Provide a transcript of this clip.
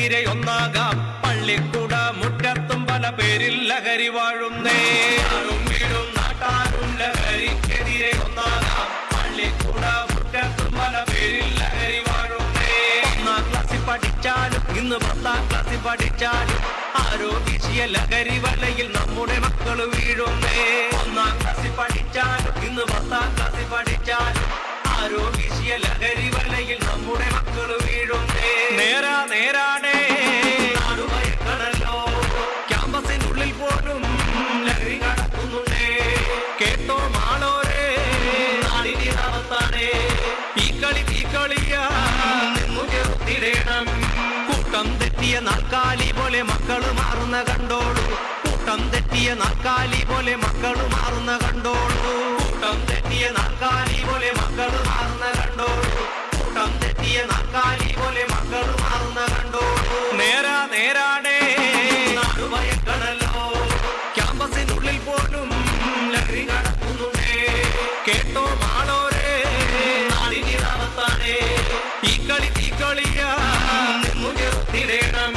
ലഹരിക്കെതിരെ ഒന്നാകാം. പള്ളിക്കൂട മുറ്റത്തും പല പേരിൽ ലഹരി വാഴുന്നേ. വീടും നാട്ടാരും ലഹരിക്കെതിരെ ഒന്നാകാം. പള്ളിക്കൂട മുറ്റത്തും പല പേരിൽ ലഹരി വാഴുന്നേ. 1ാം ക്ലാസ്സിൽ പഠിച്ചാലും ഇന്ന് 10ാം ക്ലാസ്സിൽ പഠിച്ചാലും ആരോഗ്യ ലഹരി വലയിൽ നമ്മുടെ മക്കള് വീഴുന്നേ. 1ാം ക്ലാസ്സിൽ പഠിച്ചാലും ഇന്ന് 10ാം ക്ലാസ്സിൽ പഠിച്ചാലും ആരോഗ്യ ലഹരി വലയിൽ നമ്മുടെ മക്കള് വീഴുന്നേ. നേരാടേ നാടുഭയക്കണല്ലോ. ക്യാമ്പസിനുള്ളിൽ പോലും ലഹരി നടക്കുന്നുണ്ടേ. കേട്ടോ മാളോരേ, നാടിനിറവത്താണേ. ഈ കളിയാ നിന്നു ചെറുത്തിടേണം. കൂട്ടം തെറ്റിയ നാൽക്കാലി പോലെ മക്കള് മാറുന്ന കണ്ടോളൂ. കൂട്ടം തെറ്റിയ നാൽക്കാലി പോലെ മക്കള് മാറുന്ന കണ്ടോളൂ. കൂട്ടം തെറ്റിയ നാൽക്കാലി പോലെ മക്കള് മാറുന്ന കണ്ടോളൂ. കൂട്ടം തെറ്റിയ നാൽക്കാലി പോലെ മക്കള് മാറുന്ന കണ്ടോളൂ. നേരാടേ നാടുഭയക്കണല്ലോ. ക്യാമ്പസിനുള്ളിൽ പോലും ലഹരി നടക്കുന്നുണ്ടേ. കേട്ടോ മാളോരേ, നാടിനിറവത്താണേ. ഈ കളിയാ നിന്നു ചെറുത്തിടേണം.